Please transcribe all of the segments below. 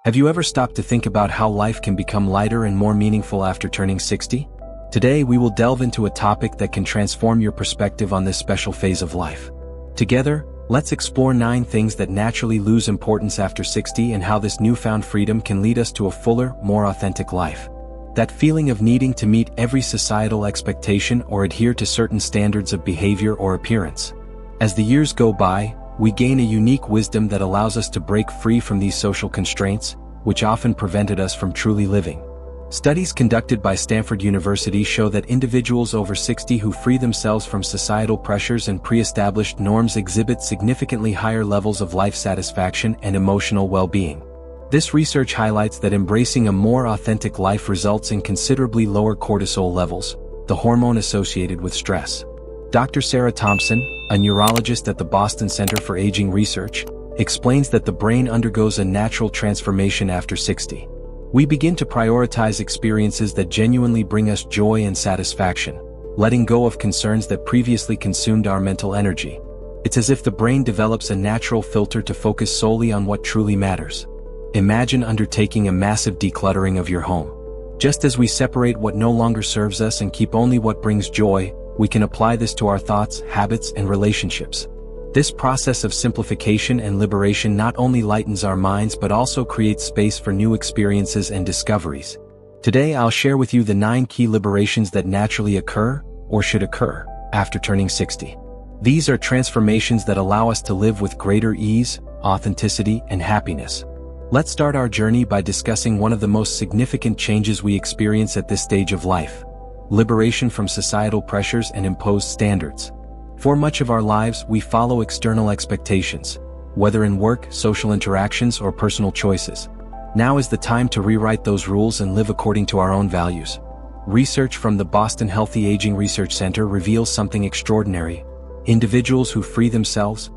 Have you ever stopped to think about how life can become lighter and more meaningful after turning 60? Today we will delve into a topic that can transform your perspective on this special phase of life. Together, let's explore 9 things that naturally lose importance after 60 and how this newfound freedom can lead us to a fuller, more authentic life. That feeling of needing to meet every societal expectation or adhere to certain standards of behavior or appearance. As the years go by, we gain a unique wisdom that allows us to break free from these social constraints, which often prevented us from truly living. Studies conducted by Stanford University show that individuals over 60 who free themselves from societal pressures and pre-established norms exhibit significantly higher levels of life satisfaction and emotional well-being. This research highlights that embracing a more authentic life results in considerably lower cortisol levels, the hormone associated with stress. Dr. Sarah Thompson, a neurologist at the Boston Center for Aging Research, explains that the brain undergoes a natural transformation after 60. We begin to prioritize experiences that genuinely bring us joy and satisfaction, letting go of concerns that previously consumed our mental energy. It's as if the brain develops a natural filter to focus solely on what truly matters. Imagine undertaking a massive decluttering of your home. Just as we separate what no longer serves us and keep only what brings joy, we can apply this to our thoughts, habits, and relationships. This process of simplification and liberation not only lightens our minds but also creates space for new experiences and discoveries. Today I'll share with you the 9 key liberations that naturally occur, or should occur, after turning 60. These are transformations that allow us to live with greater ease, authenticity, and happiness. Let's start our journey by discussing one of the most significant changes we experience at this stage of life: liberation from societal pressures and imposed standards. For much of our lives, we follow external expectations, whether in work, social interactions, or personal choices. Now is the time to rewrite those rules and live according to our own values. Research from the Boston Healthy Aging Research Center reveals something extraordinary. Individuals who free themselves.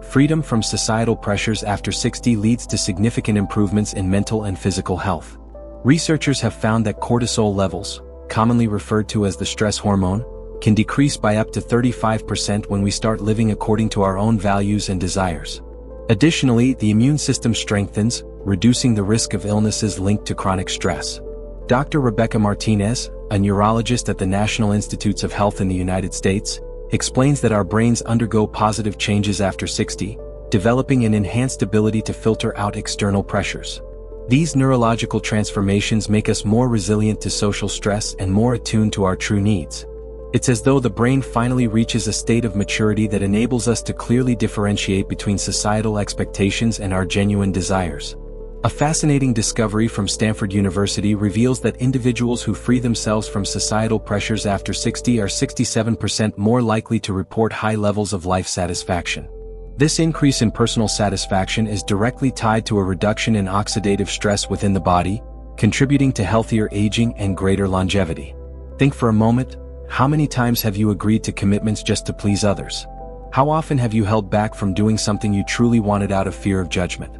Freedom from societal pressures after 60 leads to significant improvements in mental and physical health. Researchers have found that cortisol levels, commonly referred to as the stress hormone, can decrease by up to 35% when we start living according to our own values and desires. Additionally, the immune system strengthens, reducing the risk of illnesses linked to chronic stress. Dr. Rebecca Martinez, a neurologist at the National Institutes of Health in the United States, explains that our brains undergo positive changes after 60, developing an enhanced ability to filter out external pressures. These neurological transformations make us more resilient to social stress and more attuned to our true needs. It's as though the brain finally reaches a state of maturity that enables us to clearly differentiate between societal expectations and our genuine desires. A fascinating discovery from Stanford University reveals that individuals who free themselves from societal pressures after 60 are 67% more likely to report high levels of life satisfaction. This increase in personal satisfaction is directly tied to a reduction in oxidative stress within the body, contributing to healthier aging and greater longevity. Think for a moment, how many times have you agreed to commitments just to please others? How often have you held back from doing something you truly wanted out of fear of judgment?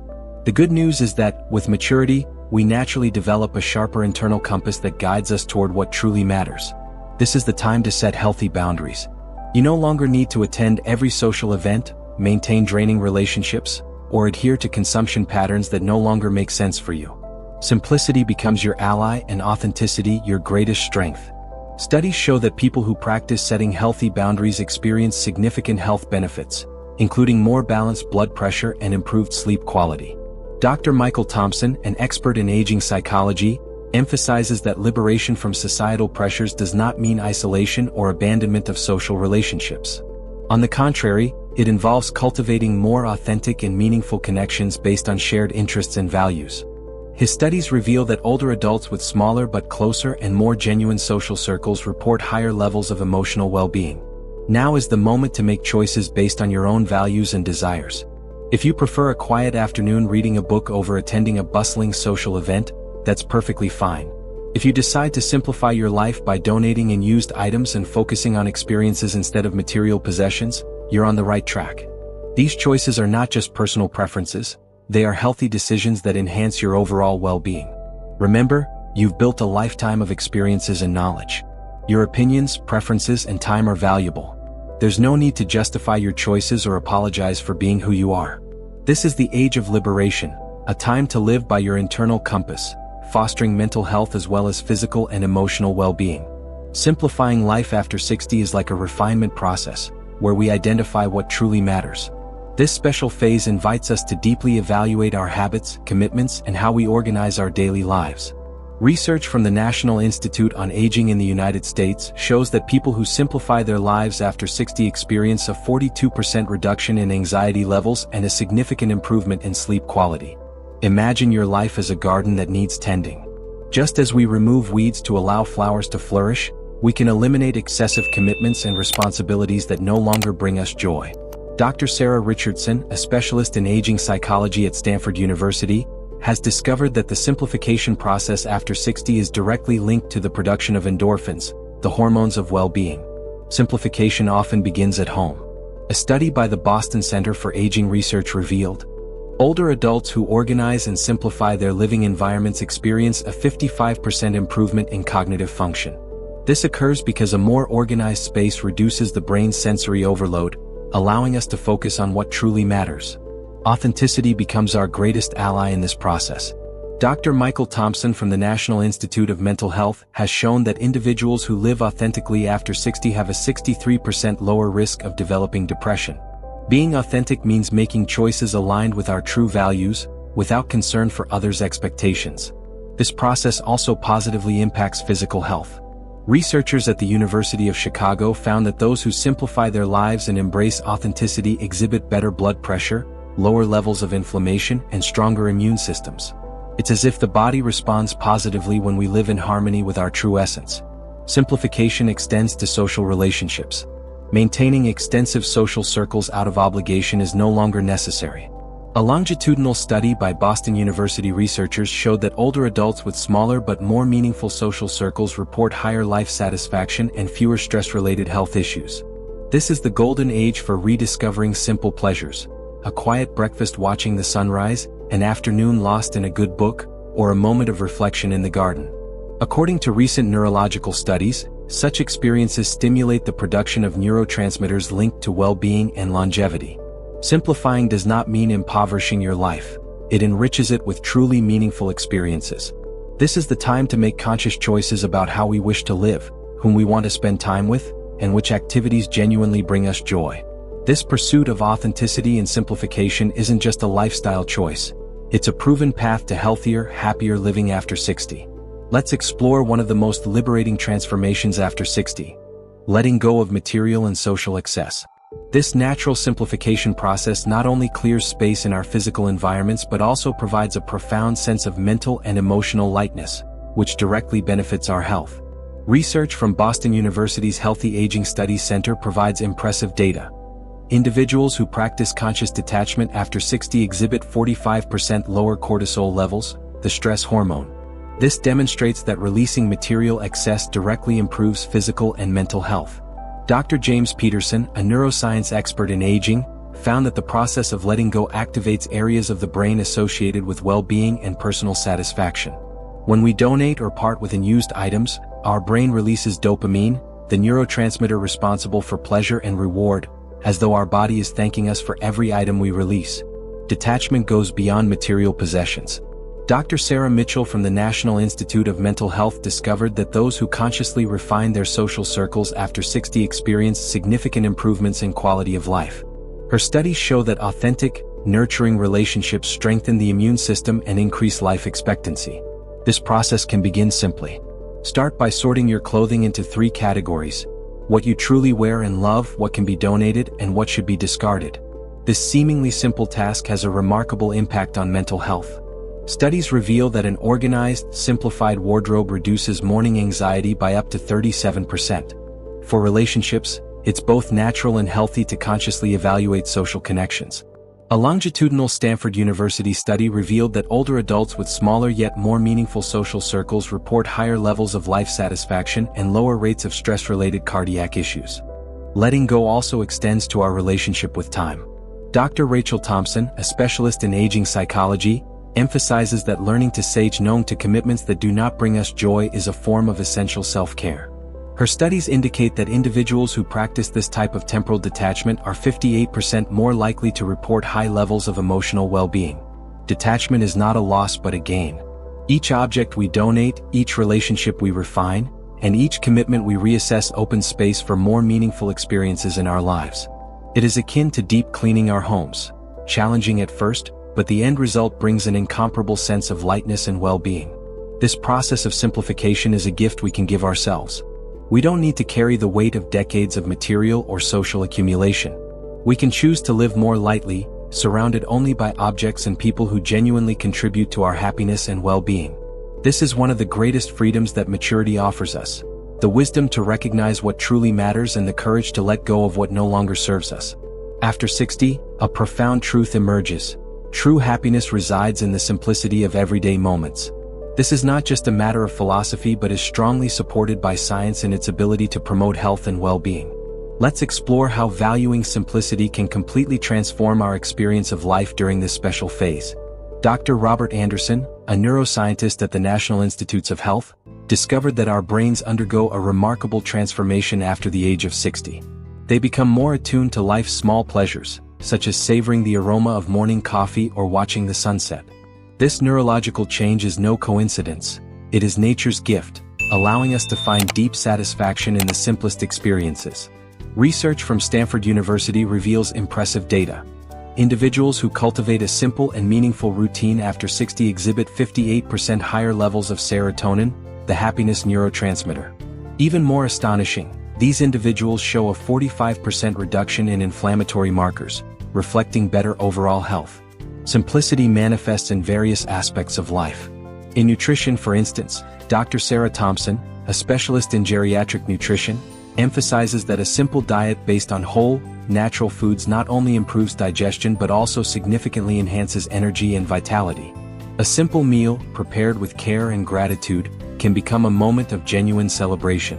The good news is that, with maturity, we naturally develop a sharper internal compass that guides us toward what truly matters. This is the time to set healthy boundaries. You no longer need to attend every social event, maintain draining relationships, or adhere to consumption patterns that no longer make sense for you. Simplicity becomes your ally and authenticity your greatest strength. Studies show that people who practice setting healthy boundaries experience significant health benefits, including more balanced blood pressure and improved sleep quality. Dr. Michael Thompson, an expert in aging psychology, emphasizes that liberation from societal pressures does not mean isolation or abandonment of social relationships. On the contrary, it involves cultivating more authentic and meaningful connections based on shared interests and values. His studies reveal that older adults with smaller but closer and more genuine social circles report higher levels of emotional well-being. Now is the moment to make choices based on your own values and desires. If you prefer a quiet afternoon reading a book over attending a bustling social event, that's perfectly fine. If you decide to simplify your life by donating in used items and focusing on experiences instead of material possessions, you're on the right track. These choices are not just personal preferences, they are healthy decisions that enhance your overall well-being. Remember, you've built a lifetime of experiences and knowledge. Your opinions, preferences, and time are valuable. There's no need to justify your choices or apologize for being who you are. This is the age of liberation, a time to live by your internal compass, fostering mental health as well as physical and emotional well-being. Simplifying life after 60 is like a refinement process, where we identify what truly matters. This special phase invites us to deeply evaluate our habits, commitments, and how we organize our daily lives. Research from the National Institute on Aging in the United States shows that people who simplify their lives after 60 experience a 42% reduction in anxiety levels and a significant improvement in sleep quality. Imagine your life as a garden that needs tending. Just as we remove weeds to allow flowers to flourish, we can eliminate excessive commitments and responsibilities that no longer bring us joy. Dr. Sarah Richardson, a specialist in aging psychology at Stanford University, has discovered that the simplification process after 60 is directly linked to the production of endorphins, the hormones of well-being. Simplification often begins at home. A study by the Boston Center for Aging Research revealed, older adults who organize and simplify their living environments experience a 55% improvement in cognitive function. This occurs because a more organized space reduces the brain's sensory overload, allowing us to focus on what truly matters. Authenticity becomes our greatest ally in this process. Dr. Michael Thompson from the National Institute of Mental Health has shown that individuals who live authentically after 60 have a 63% lower risk of developing depression. Being authentic means making choices aligned with our true values, without concern for others' expectations. This process also positively impacts physical health. Researchers at the University of Chicago found that those who simplify their lives and embrace authenticity exhibit better blood pressure, lower levels of inflammation, and stronger immune systems. It's as if the body responds positively when we live in harmony with our true essence. Simplification extends to social relationships. Maintaining extensive social circles out of obligation is no longer necessary. A longitudinal study by Boston University researchers showed that older adults with smaller but more meaningful social circles report higher life satisfaction and fewer stress-related health issues. This is the golden age for rediscovering simple pleasures. A quiet breakfast watching the sunrise, an afternoon lost in a good book, or a moment of reflection in the garden. According to recent neurological studies, such experiences stimulate the production of neurotransmitters linked to well-being and longevity. Simplifying does not mean impoverishing your life. It enriches it with truly meaningful experiences. This is the time to make conscious choices about how we wish to live, whom we want to spend time with, and which activities genuinely bring us joy. This pursuit of authenticity and simplification isn't just a lifestyle choice. It's a proven path to healthier, happier living after 60. Let's explore one of the most liberating transformations after 60. Letting go of material and social excess. This natural simplification process not only clears space in our physical environments but also provides a profound sense of mental and emotional lightness, which directly benefits our health. Research from Boston University's Healthy Aging Studies Center provides impressive data. Individuals who practice conscious detachment after 60 exhibit 45% lower cortisol levels, the stress hormone. This demonstrates that releasing material excess directly improves physical and mental health. Dr. James Peterson, a neuroscience expert in aging, found that the process of letting go activates areas of the brain associated with well-being and personal satisfaction. When we donate or part with unused items, our brain releases dopamine, the neurotransmitter responsible for pleasure and reward, as though our body is thanking us for every item we release. Detachment goes beyond material possessions. Dr. Sarah Mitchell from the National Institute of Mental Health discovered that those who consciously refine their social circles after 60 experience significant improvements in quality of life. Her studies show that authentic, nurturing relationships strengthen the immune system and increase life expectancy. This process can begin simply. Start by sorting your clothing into 3 categories: what you truly wear and love, what can be donated, and what should be discarded. This seemingly simple task has a remarkable impact on mental health. Studies reveal that an organized, simplified wardrobe reduces morning anxiety by up to 37%. For relationships, it's both natural and healthy to consciously evaluate social connections. A longitudinal Stanford University study revealed that older adults with smaller yet more meaningful social circles report higher levels of life satisfaction and lower rates of stress-related cardiac issues. Letting go also extends to our relationship with time. Dr. Rachel Thompson, a specialist in aging psychology, emphasizes that learning to say no to commitments that do not bring us joy is a form of essential self-care. Her studies indicate that individuals who practice this type of temporal detachment are 58% more likely to report high levels of emotional well-being. detachment is not a loss but a gain. Each object we donate, each relationship we refine, and each commitment we reassess opens space for more meaningful experiences in our lives. It is akin to deep cleaning our homes, challenging at first, but the end result brings an incomparable sense of lightness and well-being. This process of simplification is a gift we can give ourselves. We don't need to carry the weight of decades of material or social accumulation. We can choose to live more lightly, surrounded only by objects and people who genuinely contribute to our happiness and well-being. This is one of the greatest freedoms that maturity offers us: the wisdom to recognize what truly matters and the courage to let go of what no longer serves us. After 60, a profound truth emerges. True happiness resides in the simplicity of everyday moments. This is not just a matter of philosophy but is strongly supported by science in its ability to promote health and well-being. Let's explore how valuing simplicity can completely transform our experience of life during this special phase. Dr. Robert Anderson, a neuroscientist at the National Institutes of Health, discovered that our brains undergo a remarkable transformation after the age of 60. They become more attuned to life's small pleasures, such as savoring the aroma of morning coffee or watching the sunset. This neurological change is no coincidence. It is nature's gift, allowing us to find deep satisfaction in the simplest experiences. Research from Stanford University reveals impressive data. Individuals who cultivate a simple and meaningful routine after 60 exhibit 58% higher levels of serotonin, the happiness neurotransmitter. Even more astonishing, these individuals show a 45% reduction in inflammatory markers, reflecting better overall health. Simplicity manifests in various aspects of life. In nutrition, for instance, Dr. Sarah Thompson, a specialist in geriatric nutrition, emphasizes that a simple diet based on whole, natural foods not only improves digestion but also significantly enhances energy and vitality. A simple meal, prepared with care and gratitude, can become a moment of genuine celebration.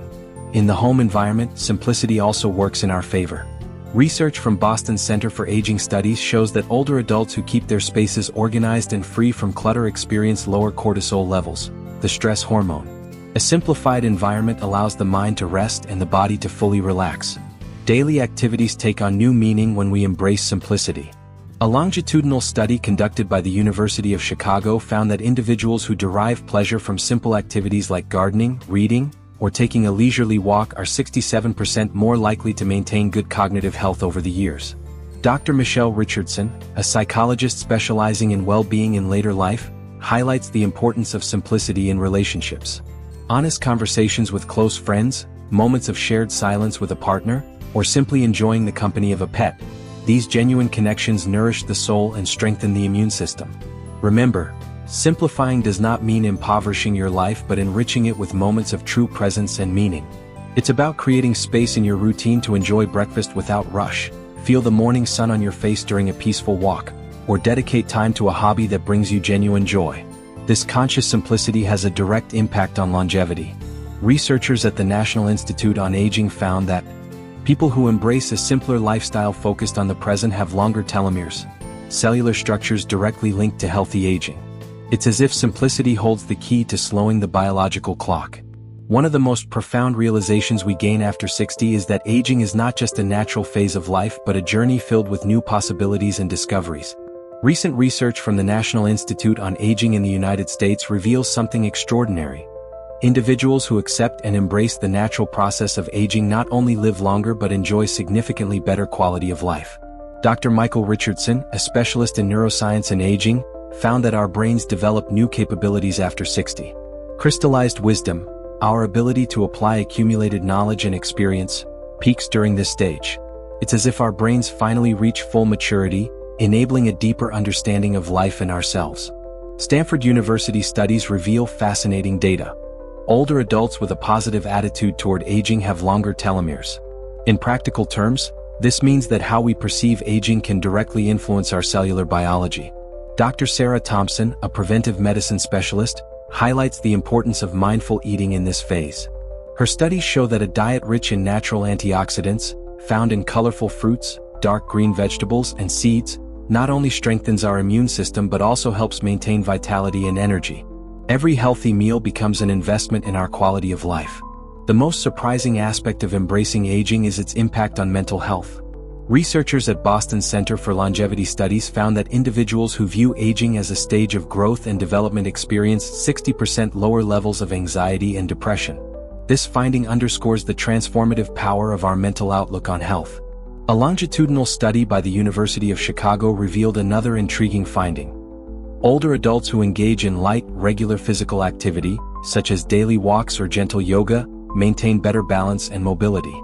In the home environment, simplicity also works in our favor. Research from Boston's Center for Aging Studies shows that older adults who keep their spaces organized and free from clutter experience lower cortisol levels, the stress hormone. A simplified environment allows the mind to rest and the body to fully relax. Daily activities take on new meaning when we embrace simplicity. A longitudinal study conducted by the University of Chicago found that individuals who derive pleasure from simple activities like gardening, reading, or taking a leisurely walk are 67% more likely to maintain good cognitive health over the years. Dr. Michelle Richardson, a psychologist specializing in well-being in later life, highlights the importance of simplicity in relationships. Honest conversations with close friends, moments of shared silence with a partner, or simply enjoying the company of a pet. These genuine connections nourish the soul and strengthen the immune system. Remember, simplifying does not mean impoverishing your life but enriching it with moments of true presence and meaning. It's about creating space in your routine to enjoy breakfast without rush, feel the morning sun on your face during a peaceful walk, or dedicate time to a hobby that brings you genuine joy. This conscious simplicity has a direct impact on longevity. Researchers at the National Institute on Aging found that people who embrace a simpler lifestyle focused on the present have longer telomeres, cellular structures directly linked to healthy aging. It's as if simplicity holds the key to slowing the biological clock. One of the most profound realizations we gain after 60 is that aging is not just a natural phase of life but a journey filled with new possibilities and discoveries. Recent research from the National Institute on Aging in the United States reveals something extraordinary. Individuals who accept and embrace the natural process of aging not only live longer but enjoy significantly better quality of life. Dr. Michael Richardson, a specialist in neuroscience and aging, found that our brains develop new capabilities after 60. Crystallized wisdom, our ability to apply accumulated knowledge and experience, peaks during this stage. It's as if our brains finally reach full maturity, enabling a deeper understanding of life and ourselves. Stanford University studies reveal fascinating data. Older adults with a positive attitude toward aging have longer telomeres. In practical terms, this means that how we perceive aging can directly influence our cellular biology. Dr. Sarah Thompson, a preventive medicine specialist, highlights the importance of mindful eating in this phase. Her studies show that a diet rich in natural antioxidants, found in colorful fruits, dark green vegetables, and seeds, not only strengthens our immune system but also helps maintain vitality and energy. Every healthy meal becomes an investment in our quality of life. The most surprising aspect of embracing aging is its impact on mental health. Researchers at Boston Center for Longevity Studies found that individuals who view aging as a stage of growth and development experience 60% lower levels of anxiety and depression. This finding underscores the transformative power of our mental outlook on health. A longitudinal study by the University of Chicago revealed another intriguing finding. Older adults who engage in light, regular physical activity, such as daily walks or gentle yoga, maintain better balance and mobility.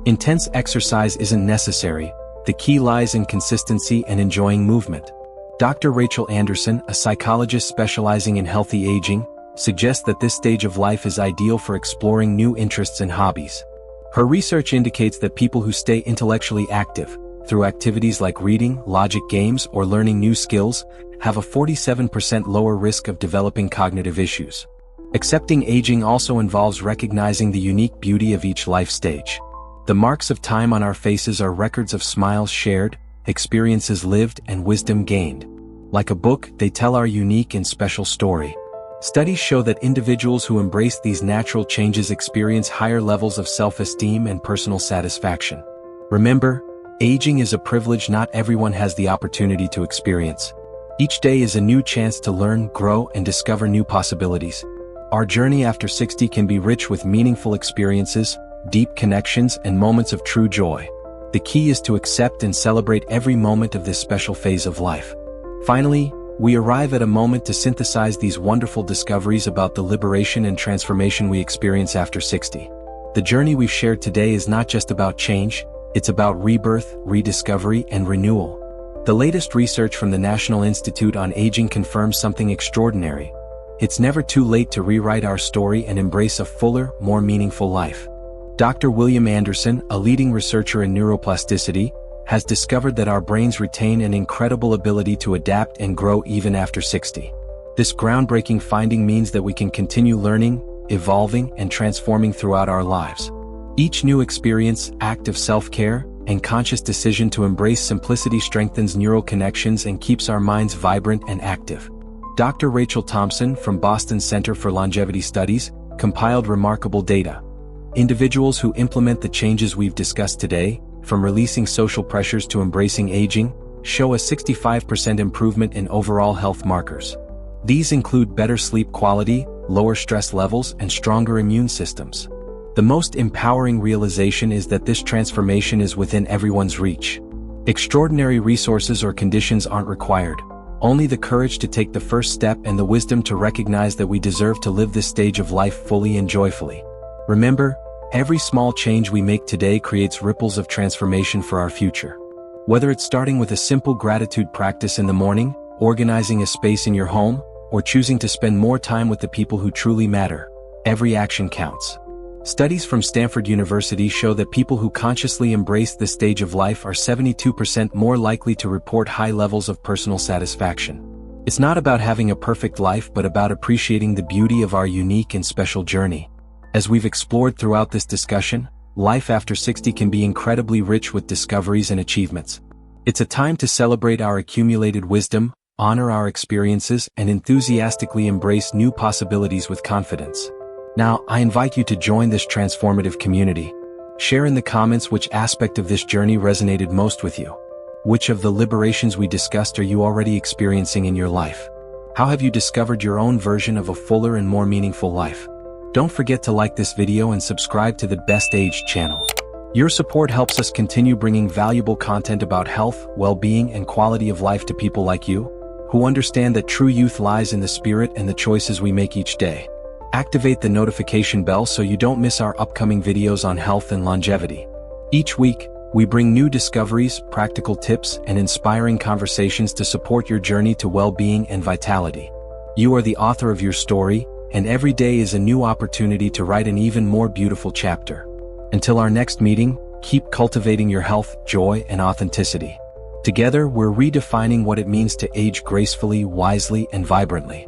Intense exercise isn't necessary. The key lies in consistency and enjoying movement. Dr. Rachel Anderson, a psychologist specializing in healthy aging, suggests that this stage of life is ideal for exploring new interests and hobbies. Her research indicates that people who stay intellectually active, through activities like reading, logic games, or learning new skills, have a 47% lower risk of developing cognitive issues. Accepting aging also involves recognizing the unique beauty of each life stage. The marks of time on our faces are records of smiles shared, experiences lived, and wisdom gained. Like a book, they tell our unique and special story. Studies show that individuals who embrace these natural changes experience higher levels of self-esteem and personal satisfaction. Remember, aging is a privilege not everyone has the opportunity to experience. Each day is a new chance to learn, grow, and discover new possibilities. Our journey after 60 can be rich with meaningful experiences, deep connections, and moments of true joy. The key is to accept and celebrate every moment of this special phase of life. Finally, we arrive at a moment to synthesize these wonderful discoveries about the liberation and transformation we experience after 60. The journey we've shared today is not just about change, it's about rebirth, rediscovery, and renewal. The latest research from the National Institute on Aging confirms something extraordinary. It's never too late to rewrite our story and embrace a fuller, more meaningful life. Dr. William Anderson, a leading researcher in neuroplasticity, has discovered that our brains retain an incredible ability to adapt and grow even after 60. This groundbreaking finding means that we can continue learning, evolving, and transforming throughout our lives. Each new experience, act of self-care, and conscious decision to embrace simplicity strengthens neural connections and keeps our minds vibrant and active. Dr. Rachel Thompson from Boston Center for Longevity Studies compiled remarkable data. Individuals who implement the changes we've discussed today, from releasing social pressures to embracing aging, show a 65% improvement in overall health markers. These include better sleep quality, lower stress levels, and stronger immune systems. The most empowering realization is that this transformation is within everyone's reach. Extraordinary resources or conditions aren't required, only the courage to take the first step and the wisdom to recognize that we deserve to live this stage of life fully and joyfully. Remember, every small change we make today creates ripples of transformation for our future. Whether it's starting with a simple gratitude practice in the morning, organizing a space in your home, or choosing to spend more time with the people who truly matter, every action counts. Studies from Stanford University show that people who consciously embrace this stage of life are 72% more likely to report high levels of personal satisfaction. It's not about having a perfect life but about appreciating the beauty of our unique and special journey. As we've explored throughout this discussion, life after 60 can be incredibly rich with discoveries and achievements. It's a time to celebrate our accumulated wisdom, honor our experiences, and enthusiastically embrace new possibilities with confidence. Now, I invite you to join this transformative community. Share in the comments which aspect of this journey resonated most with you. Which of the liberations we discussed are you already experiencing in your life? How have you discovered your own version of a fuller and more meaningful life? Don't forget to like this video and subscribe to the Best Age channel. Your support helps us continue bringing valuable content about health, well-being, and quality of life to people like you, who understand that true youth lies in the spirit and the choices we make each day. Activate the notification bell so you don't miss our upcoming videos on health and longevity. Each week, we bring new discoveries, practical tips, and inspiring conversations to support your journey to well-being and vitality. You are the author of your story, and every day is a new opportunity to write an even more beautiful chapter. Until our next meeting, keep cultivating your health, joy, and authenticity. Together, we're redefining what it means to age gracefully, wisely, and vibrantly.